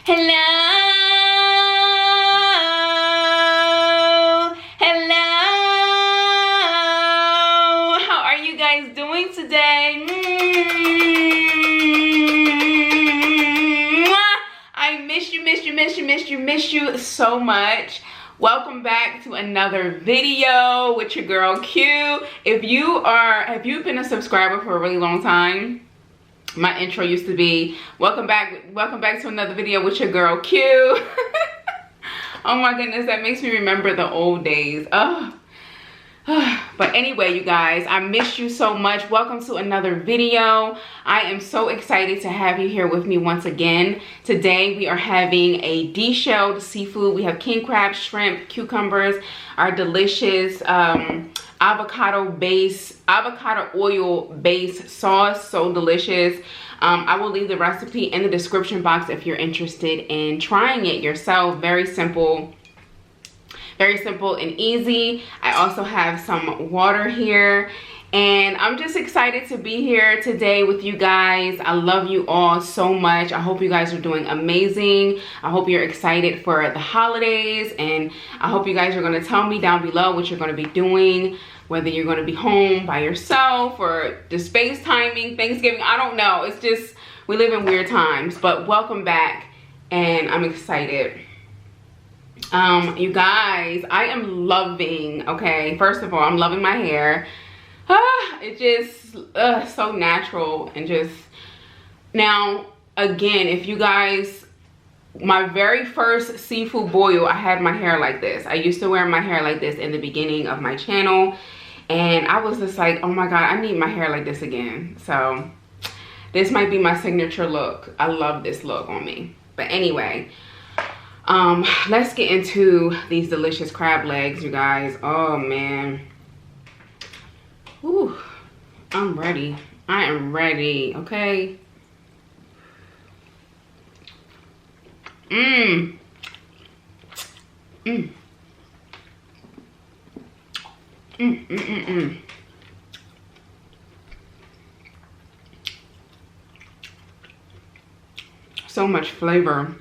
Hello, hello. How are you guys doing today? I miss you so much. Welcome back to another video with your girl Q. If you've been a subscriber for a really long time, my intro used to be welcome back to another video with your girl Q. Oh my goodness, that makes me remember the old days. But anyway, you guys, I miss you so much. Welcome to another video. I am so excited to have you here with me once again. Today we are having a deshelled seafood. We have king crab, shrimp, cucumbers, our delicious avocado oil based sauce. So delicious. I will leave the recipe in the description box if you're interested in trying it yourself. Very simple and easy. I also have some water here, and I'm just excited to be here today with you guys. I love you all so much. I hope you guys are doing amazing. I hope you're excited for the holidays, and I hope you guys are going to tell me down below what you're going to be doing, whether you're going to be home by yourself or just FaceTiming, Thanksgiving. I don't know. It's just, we live in weird times, but welcome back, and I'm excited. You guys, I am loving, okay, first of all, I'm loving my hair. It just so natural, and just, now again, if you guys, my very first seafood boil, I had my hair like this. I used to wear my hair like this in the beginning of my channel, and I was just like, oh my god, I need my hair like this again. So this might be my signature look. I love this look on me. But anyway, let's get into these delicious crab legs, you guys. Oh man. Ooh, I'm ready. I am ready, okay? So much flavor.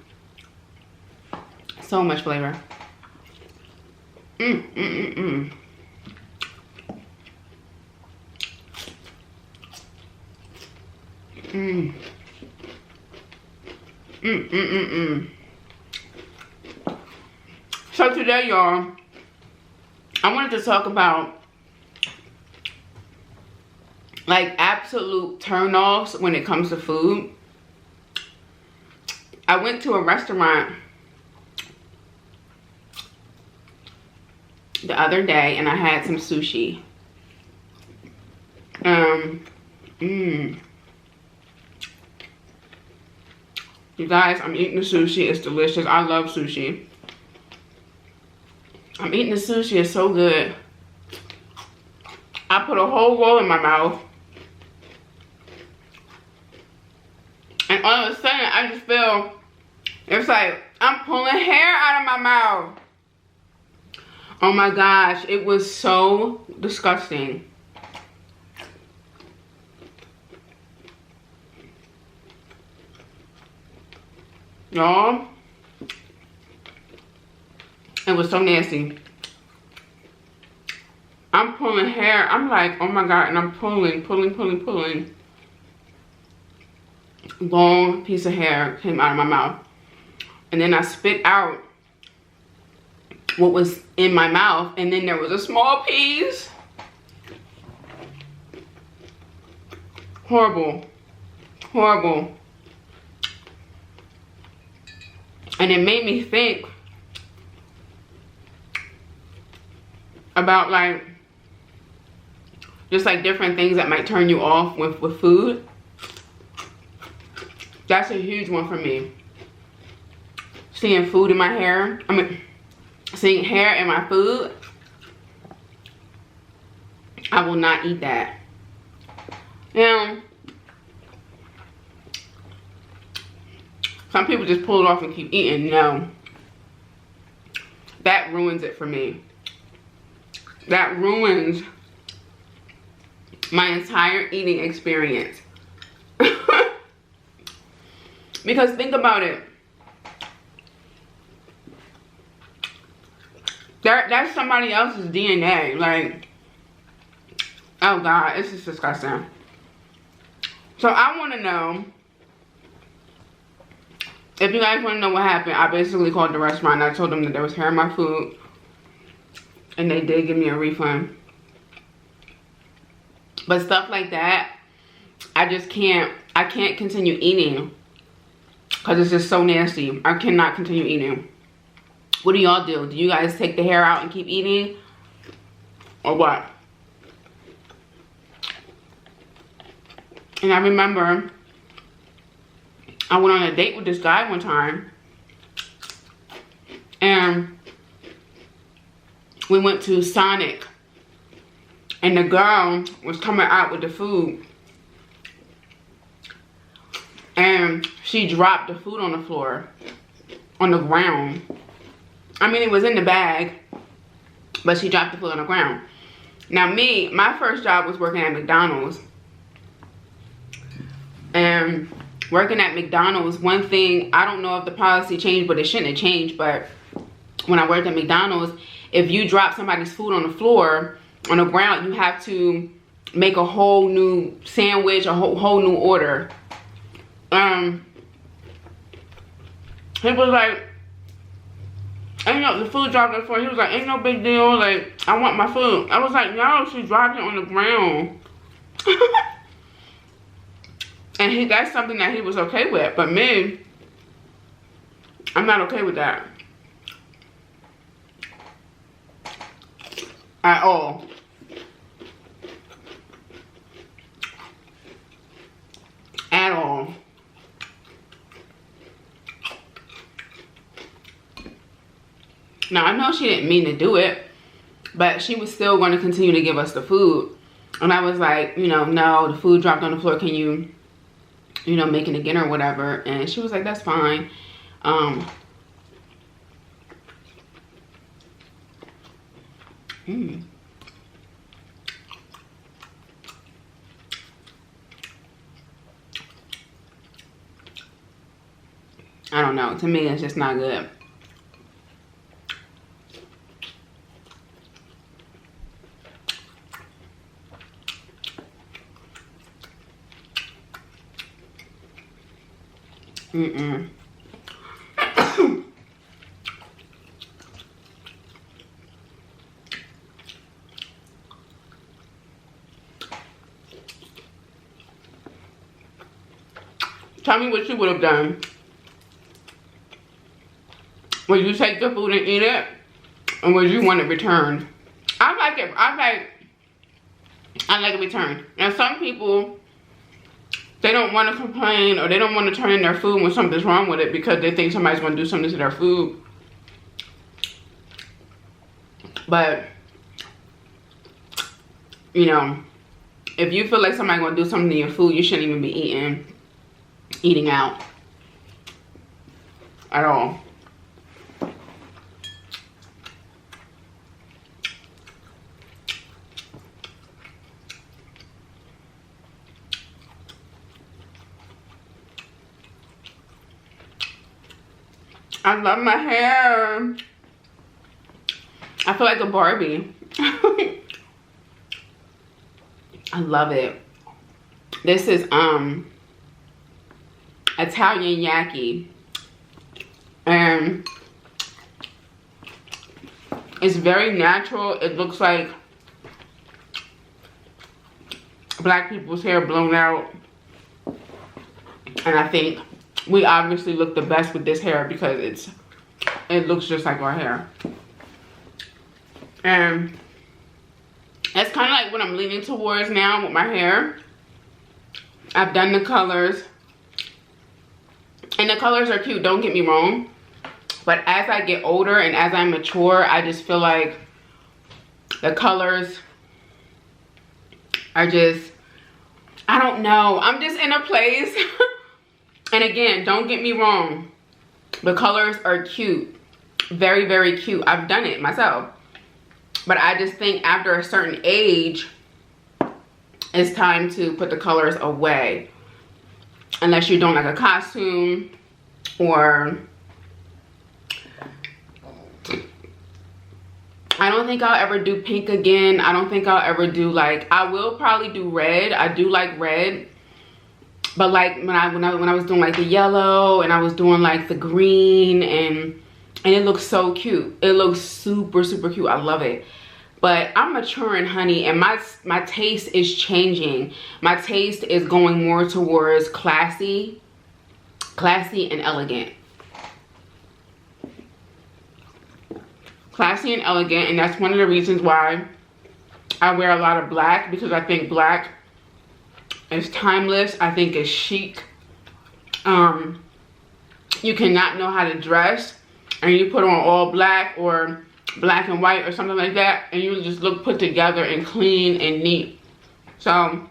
So much flavor. So today, y'all, I wanted to talk about like absolute turn-offs when it comes to food. I went to a restaurant the other day and I had some sushi. You guys, I'm eating the sushi. It's delicious. I love sushi. I'm eating the sushi. It's so good. I put a whole roll in my mouth, and all of a sudden I just feel, it's like I'm pulling hair out of my mouth. Oh my gosh, it was so disgusting. Y'all, it was so nasty. I'm pulling hair. I'm like, oh my god, and I'm pulling. Long piece of hair came out of my mouth. And then I spit out what was in my mouth, and then there was a small piece. Horrible. Horrible. And it made me think about like, just like different things that might turn you off with food. That's a huge one for me. Seeing food in my hair. I mean, seeing hair in my food. I will not eat that. Now, some people just pull it off and keep eating. No. That ruins it for me. That ruins my entire eating experience. Because think about it. That's somebody else's DNA. Like, oh God, this is disgusting. So I want to know, if you guys want to know what happened, I basically called the restaurant and I told them that there was hair in my food. And they did give me a refund. But stuff like that, I can't continue eating. Because it's just so nasty. I cannot continue eating. What do y'all do? Do you guys take the hair out and keep eating? Or what? And I remember I went on a date with this guy one time. And we went to Sonic. And the girl was coming out with the food. And she dropped the food on the floor. On the ground. I mean, it was in the bag. But she dropped the food on the ground. Now my first job was working at McDonald's. And working at McDonald's, one thing, I don't know if the policy changed, but it shouldn't have changed. But when I worked at McDonald's, if you drop somebody's food on the floor, on the ground, you have to make a whole new sandwich, a whole new order. He was like, ain't no, the food dropped on the floor. He was like, ain't no big deal. Like, I want my food. I was like, no, she dropped it on the ground. And that's something that he was okay with. But me, I'm not okay with that. At all. At all. Now, I know she didn't mean to do it, but she was still going to continue to give us the food. And I was like, you know, no, the food dropped on the floor. Can you know, make it again or whatever? And she was like, that's fine. I don't know. To me, it's just not good. Tell me what you would have done. Would you take the food and eat it? Or would you want it returned? I like it. I like it returned. And some people, they don't want to complain or they don't want to turn in their food when something's wrong with it because they think somebody's going to do something to their food. But, you know, if you feel like somebody's going to do something to your food, you shouldn't even be eating out at all. I love my hair. I feel like a Barbie. I love it. This is Italian yaki, and it's very natural. It looks like black people's hair blown out, and I think we obviously look the best with this hair because it looks just like our hair. And that's kind of like what I'm leaning towards now with my hair. I've done the colors. And the colors are cute, don't get me wrong. But as I get older and as I mature, I just feel like the colors are just, I don't know. I'm just in a place. And again, don't get me wrong. The colors are cute. Very, very cute. I've done it myself. But I just think after a certain age, it's time to put the colors away. Unless you're doing like a costume or I don't think I'll ever do pink again. I don't think I'll ever do like, I will probably do red. I do like red. But like when I was doing like the yellow and I was doing like the green and it looks so cute. It looks super, super cute. I love it. But I'm maturing, honey, and my taste is changing. My taste is going more towards classy and elegant. Classy and elegant, and that's one of the reasons why I wear a lot of black, because I think black is timeless. I think it's chic. You cannot know how to dress and you put on all black or black and white or something like that, and you just look put together and clean and neat. So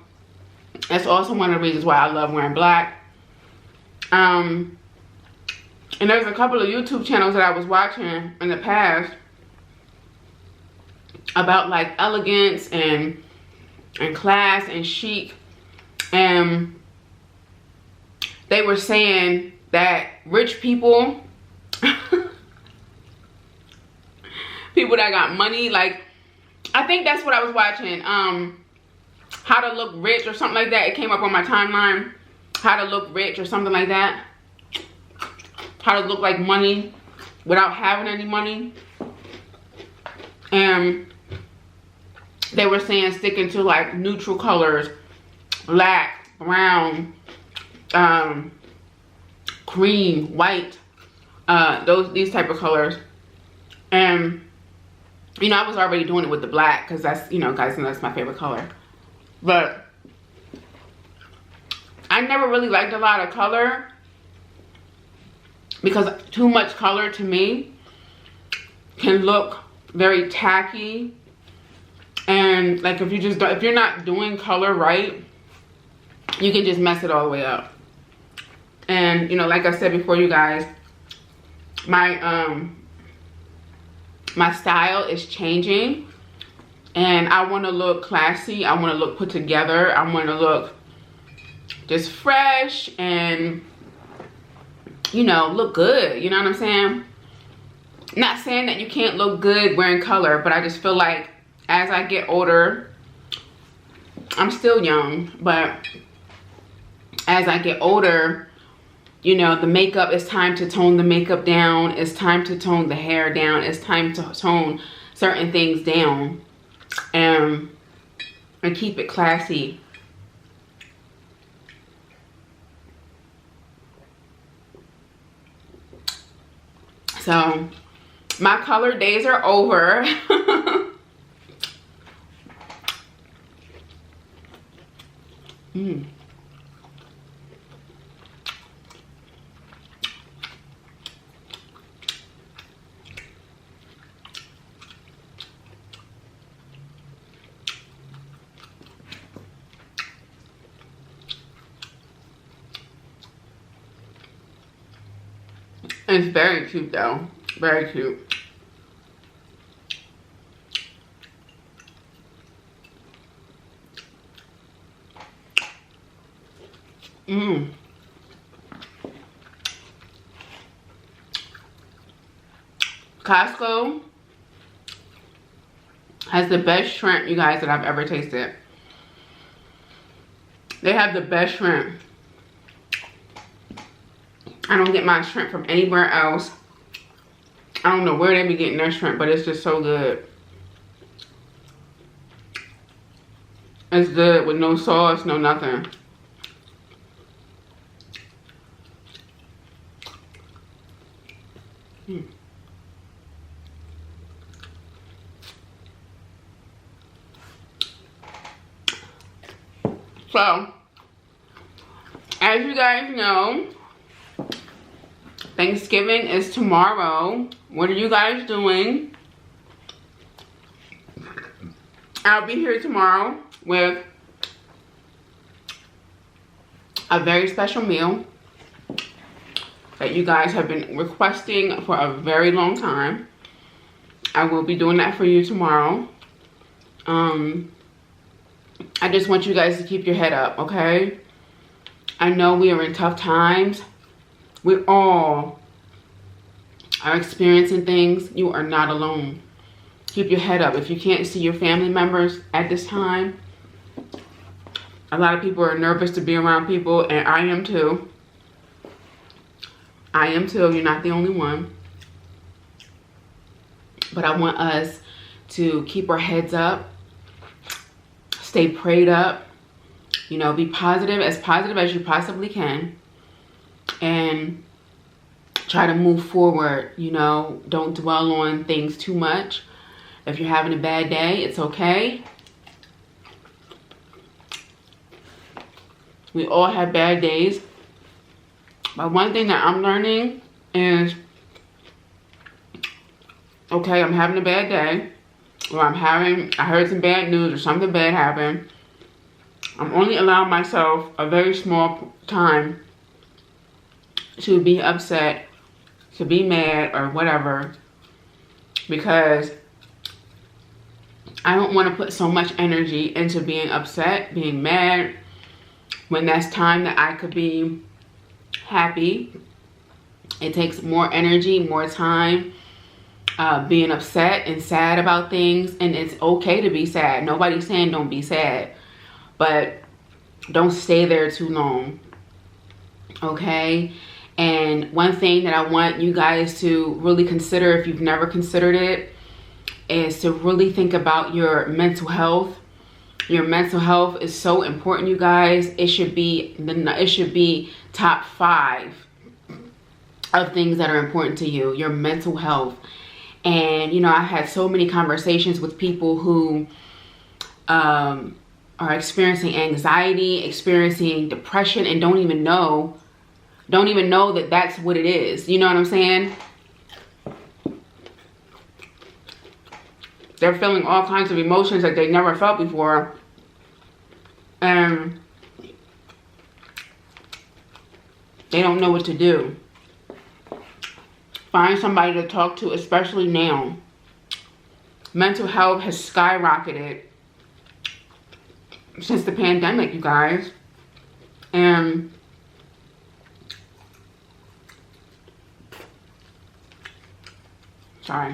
that's also one of the reasons why I love wearing black. And there's a couple of YouTube channels that I was watching in the past about like elegance and class and chic, and they were saying that rich people people that got money, like, I think that's what I was watching, How to Look Rich or something like that. It came up on my timeline, How to Look Rich or something like that. How to look like money without having any money. And they were saying sticking to like neutral colors, black, brown, cream, white, these type of colors. And you know, I was already doing it with the black because that's, you know, guys, and that's my favorite color. But I never really liked a lot of color, because too much color to me can look very tacky. And like if you're not doing color right, you can just mess it all the way up. And you know, like I said before, you guys, my style is changing, and I want to look classy. I want to look put together. I want to look just fresh and, you know, look good. You know what I'm saying? Not saying that you can't look good wearing color, but I just feel like as I get older, I'm still young, but as I get older, you know, the makeup, it's time to tone the makeup down. It's time to tone the hair down. It's time to tone certain things down and keep it classy. So my color days are over. It's very cute though, very cute. Costco has the best shrimp, you guys, that I've ever tasted. They have the best shrimp. I don't get my shrimp from anywhere else. I don't know where they be getting their shrimp, but it's just so good. It's good with no sauce, no nothing. So, as you guys know, Thanksgiving is tomorrow. What are you guys doing? I'll be here tomorrow with a very special meal that you guys have been requesting for a very long time. I will be doing that for you tomorrow. I just want you guys to keep your head up, okay? I know we are in tough times. We all are experiencing things. You are not alone. keep your head up. If you can't see your family members at this time, a lot of people are nervous to be around people, and I am too. I am too. You're not the only one. But I want us to keep our heads up, stay prayed up, you know, be positive as you possibly can, and try to move forward. You know, don't dwell on things too much. If you're having a bad day, it's okay. We all have bad days. But one thing that I'm learning is, okay, I'm having a bad day, or I heard some bad news or something bad happened. I'm only allowing myself a very small time to be upset, to be mad, or whatever, because I don't want to put so much energy into being upset, being mad, when that's time that I could be happy. It takes more energy, more time, being upset and sad about things. And it's okay to be sad. Nobody's saying don't be sad, but don't stay there too long, okay? And one thing that I want you guys to really consider, if you've never considered it, is to really think about your mental health. Your mental health is so important, you guys. It should be top 5 of things that are important to you, your mental health. And, you know, I had so many conversations with people who are experiencing anxiety, experiencing depression, and don't even know that that's what it is. You know what I'm saying? They're feeling all kinds of emotions that they never felt before. And they don't know what to do. Find somebody to talk to, especially now. Mental health has skyrocketed since the pandemic, you guys. And sorry.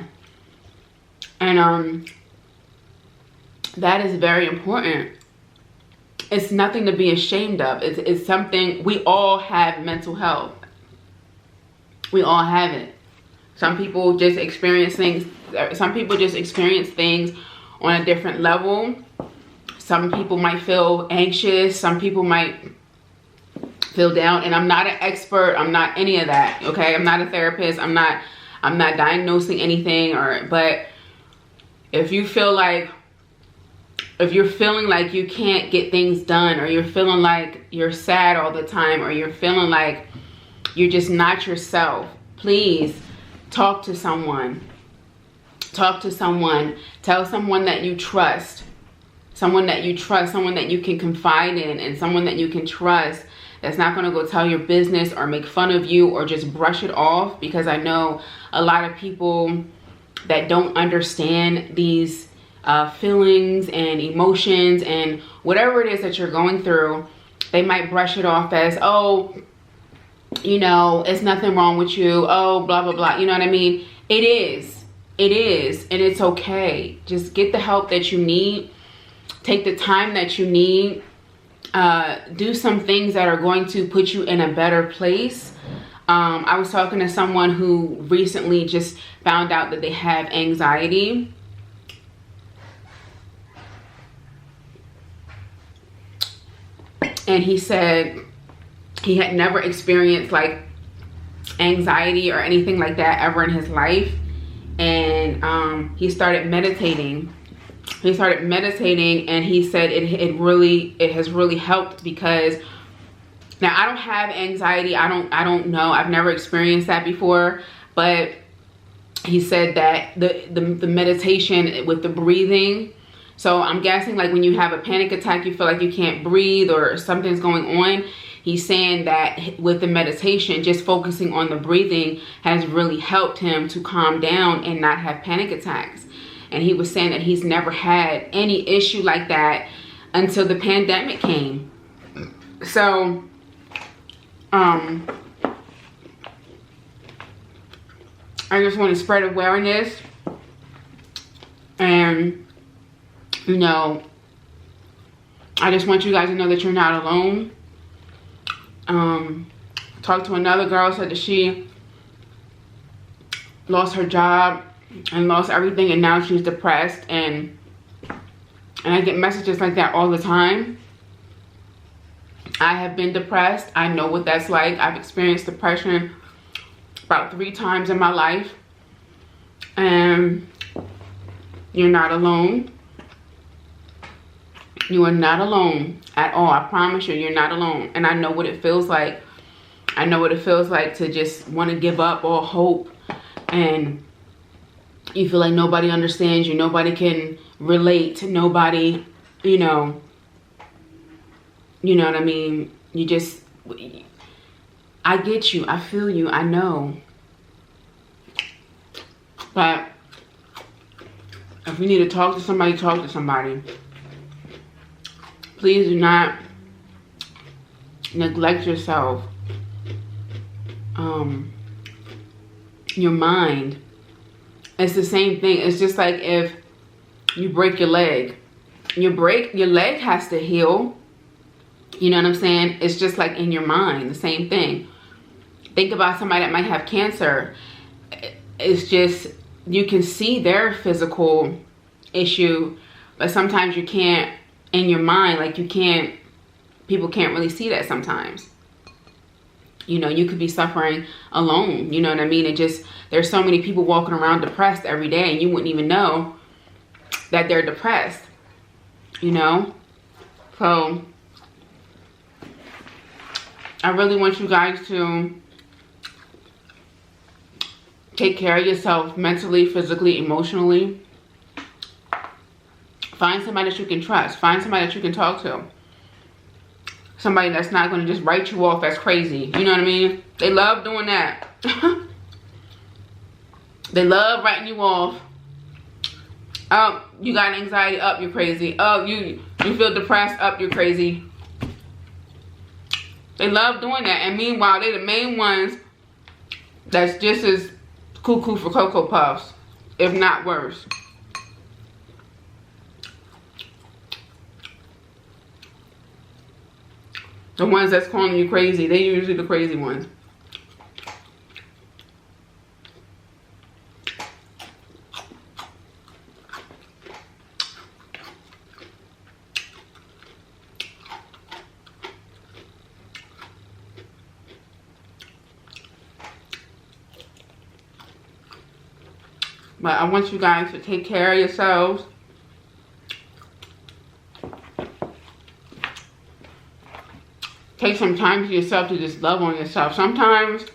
And that is very important. It's nothing to be ashamed of. It's something, we all have mental health. We all have it. Some people just experience things on a different level. Some people might feel anxious, some people might feel down, and I'm not an expert, I'm not any of that, okay? I'm not a therapist, I'm not diagnosing anything, but if you're feeling like you can't get things done, or you're feeling like you're sad all the time, or you're feeling like you're just not yourself, please talk to someone. Talk to someone. Tell someone that you trust. Someone that you can confide in, and someone that you can trust, that's not going to go tell your business or make fun of you or just brush it off. Because I know a lot of people that don't understand these feelings and emotions and whatever it is that you're going through, they might brush it off as, oh, you know, it's nothing wrong with you, oh, blah blah blah. You know what I mean? It is, and it's okay. Just get the help that you need. Take the time that you need. Do some things that are going to put you in a better place. I was talking to someone who recently just found out that they have anxiety. And he said he had never experienced like anxiety or anything like that ever in his life. And he started meditating. And he said it has really helped, because now I don't have anxiety. I don't know. I've never experienced that before, but he said that the meditation with the breathing. So I'm guessing like when you have a panic attack, you feel like you can't breathe or something's going on. He's saying that with the meditation, just focusing on the breathing has really helped him to calm down and not have panic attacks. And he was saying that he's never had any issue like that until the pandemic came. So, I just want to spread awareness You know, I just want you guys to know that you're not alone. Talked to another girl, said that she lost her job and lost everything, and now she's depressed, and I get messages like that all the time. I have been depressed. I know what that's like. I've experienced depression about 3 times in my life, and you're not alone. You are not alone at all. I promise you, you're not alone. And I know what it feels like. I know what it feels like to just want to give up all hope, and you feel like nobody understands you, nobody can relate, nobody, you know what I mean? You just, I get you, I feel you, I know. But if you need to talk to somebody, talk to somebody. Please do not neglect yourself. Your mind. It's the same thing. It's just like if you break your leg. Your leg has to heal. You know what I'm saying? It's just like in your mind, the same thing. Think about somebody that might have cancer. It's just, you can see their physical issue, but sometimes you can't, in your mind, like you can't, people can't really see that sometimes. You know, you could be suffering alone, you know what I mean? It just, there's so many people walking around depressed every day, and you wouldn't even know that they're depressed, you know? So, I really want you guys to take care of yourself mentally, physically, emotionally. Find somebody that you can trust. Find somebody that you can talk to. Somebody that's not going to just write you off as crazy. You know what I mean? They love doing that. They love writing you off. Oh, you got anxiety, up, you're crazy. Oh, you feel depressed, up, you're crazy. They love doing that. And meanwhile, they're the main ones that's just as cuckoo for Cocoa Puffs, if not worse. The ones that's calling you crazy, they're usually the crazy ones. But I want you guys to take care of yourselves. Take some time to yourself to just love on yourself. Sometimes,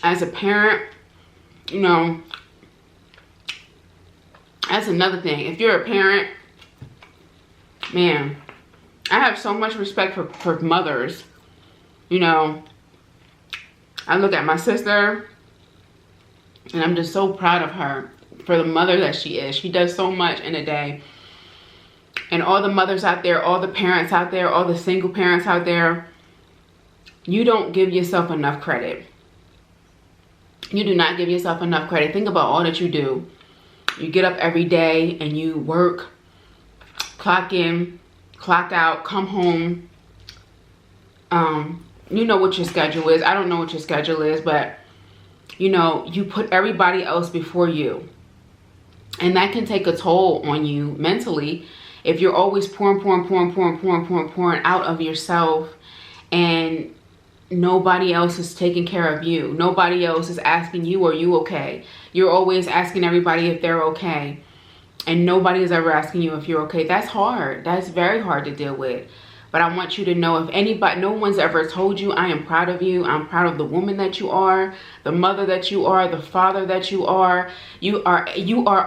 as a parent, you know, that's another thing. If you're a parent, man, I have so much respect for mothers. You know, I look at my sister, and I'm just so proud of her for the mother that she is. She does so much in a day. And all the mothers out there, all the parents out there, all the single parents out there, you don't give yourself enough credit. You do not give yourself enough credit. Think about all that you do. You get up every day and you work, clock in, clock out, come home. You know what your schedule is. I don't know what your schedule is, but you know, you put everybody else before you. And that can take a toll on you mentally. If you're always pouring out of yourself, and nobody else is taking care of you. Nobody else is asking you, are you okay? You're always asking everybody if they're okay, and nobody is ever asking you if you're okay. That's hard. That's very hard to deal with. But I want you to know, if anybody, no one's ever told you, I am proud of you. I'm proud of the woman that you are, the mother that you are, the father that you are. You are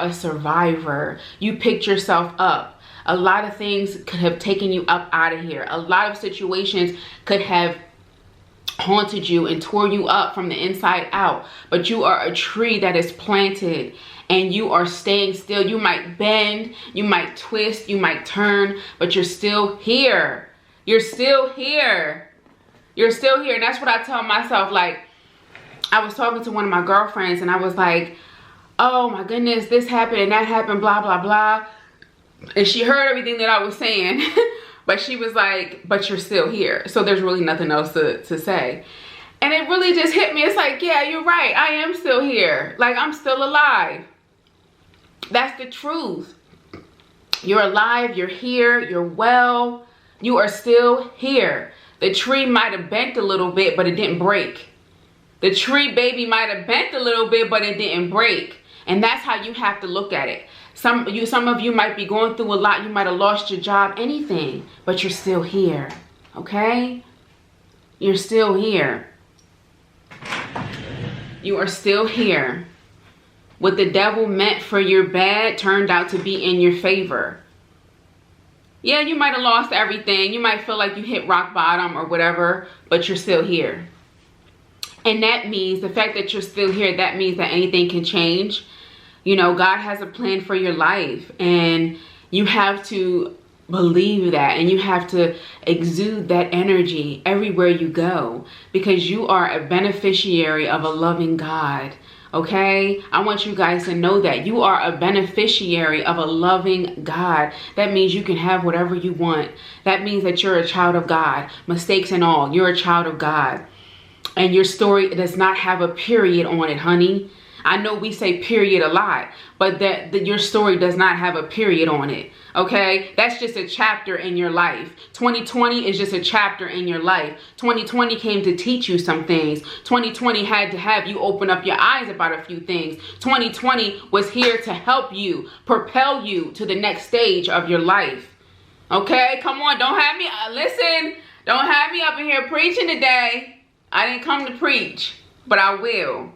a survivor. You picked yourself up. A lot of things could have taken you up out of here. A lot of situations could have haunted you and tore you up from the inside out. But you are a tree that is planted, and you are staying still. You might bend, you might twist, you might turn, but you're still here. You're still here. You're still here. And that's what I tell myself. Like, I was talking to one of my girlfriends, and I was like, oh my goodness, this happened and that happened, blah, blah, blah. And she heard everything that I was saying, but she was like, but you're still here. So there's really nothing else to say. And it really just hit me. It's like, yeah, you're right. I am still here. Like, I'm still alive. That's the truth. You're alive. You're here. You're well. You are still here. The tree might have bent a little bit, but it didn't break. The tree, baby, might have bent a little bit, but it didn't break. And that's how you have to look at it. Some of you might be going through a lot. You might have lost your job, anything, but you're still here. Okay? You're still here. You are still here. What the devil meant for your bad turned out to be in your favor. Yeah, you might have lost everything. You might feel like you hit rock bottom or whatever, but you're still here. And that means, the fact that you're still here, that means that anything can change. You know, God has a plan for your life, and you have to believe that, and you have to exude that energy everywhere you go, because you are a beneficiary of a loving God. Okay, I want you guys to know that you are a beneficiary of a loving God. That means you can have whatever you want. That means that you're a child of God, mistakes and all. You're a child of God, and your story does not have a period on it, honey. I know we say period a lot, but that your story does not have a period on it. Okay, that's just a chapter in your life. 2020 is just a chapter in your life. 2020 came to teach you some things. 2020 had to have you open up your eyes about a few things. 2020 was here to help you, propel you to the next stage of your life. Okay, come on, don't have me, listen, don't have me up in here preaching today. I didn't come to preach, but I will.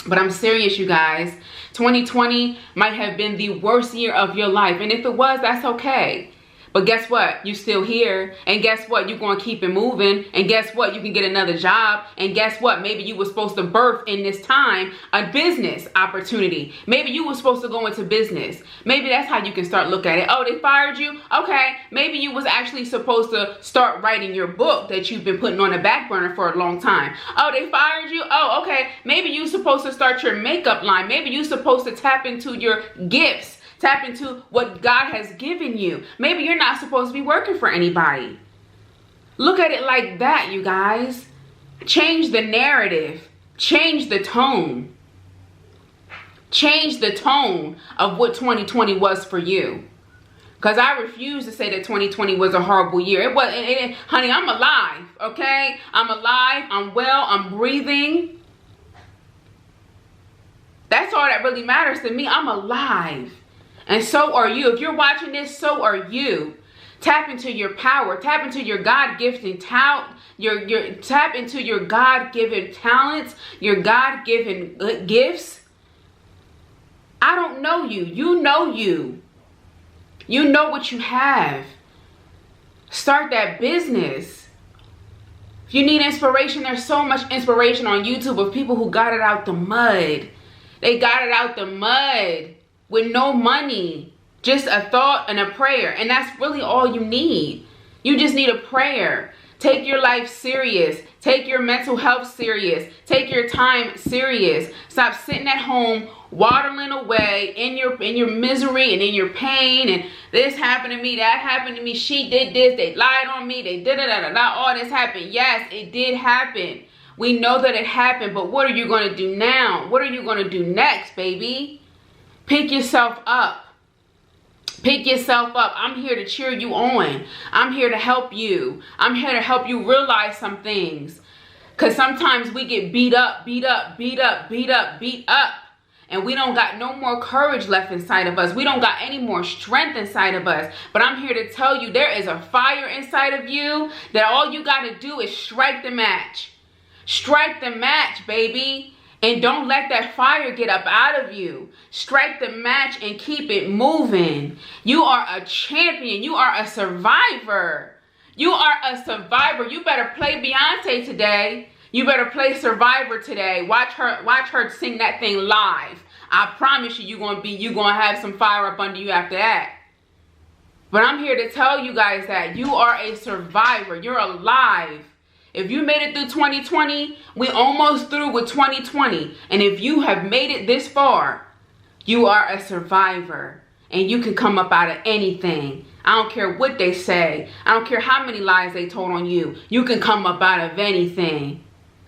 But I'm serious, you guys. 2020 might have been the worst year of your life. And if it was, that's okay. But guess what? You're still here. And guess what? You're going to keep it moving. And guess what? You can get another job. And guess what? Maybe you were supposed to birth in this time a business opportunity. Maybe you were supposed to go into business. Maybe that's how you can start looking at it. Oh, they fired you? Okay. Maybe you was actually supposed to start writing your book that you've been putting on the back burner for a long time. Oh, they fired you? Oh, okay. Maybe you're supposed to start your makeup line. Maybe you're supposed to tap into your gifts. Tap into what God has given you. Maybe you're not supposed to be working for anybody. Look at it like that, you guys. Change the narrative. Change the tone. Change the tone of what 2020 was for you. Because I refuse to say that 2020 was a horrible year. It was, honey, I'm alive, okay? I'm alive, I'm well, I'm breathing. That's all that really matters to me. I'm alive. And so are you. If you're watching this, so are you. Tap into your power. Tap into your God-given talent. Tap into your God-given talents. Your God-given gifts. I don't know you. You know you. You know what you have. Start that business. If you need inspiration, there's so much inspiration on YouTube of people who got it out the mud. They got it out the mud. With no money, just a thought and a prayer. And that's really all you need. You just need a prayer. Take your life serious. Take your mental health serious. Take your time serious. Stop sitting at home, waddling away in your misery and in your pain. And this happened to me, that happened to me. She did this, they lied on me, they da-da-da-da-da. All this happened. Yes, it did happen. We know that it happened, but what are you going to do now? What are you going to do next, baby? Pick yourself up. Pick yourself up. I'm here to cheer you on. I'm here to help you. I'm here to help you realize some things. Because sometimes we get beat up. And we don't got no more courage left inside of us. We don't got any more strength inside of us. But I'm here to tell you there is a fire inside of you that all you got to do is strike the match. Strike the match, baby. And don't let that fire get up out of you. Strike the match and keep it moving. You are a champion. You are a survivor. You are a survivor. You better play Beyonce today. You better play Survivor today. Watch her sing that thing live. I promise you, you're gonna have some fire up under you after that. But I'm here to tell you guys that you are a survivor. You're alive. If you made it through 2020, we almost through with 2020. And if you have made it this far, you are a survivor. And you can come up out of anything. I don't care what they say. I don't care how many lies they told on you. You can come up out of anything.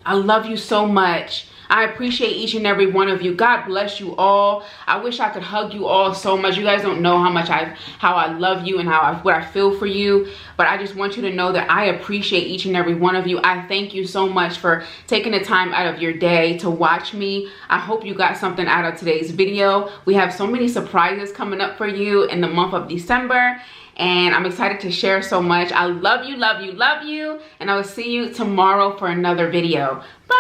I love you so much. I appreciate each and every one of you. God bless you all. I wish I could hug you all so much. You guys don't know how much how I love you and what I feel for you. But I just want you to know that I appreciate each and every one of you. I thank you so much for taking the time out of your day to watch me. I hope you got something out of today's video. We have so many surprises coming up for you in the month of December. And I'm excited to share so much. I love you, love you, love you. And I will see you tomorrow for another video. Bye.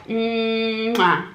Mwah.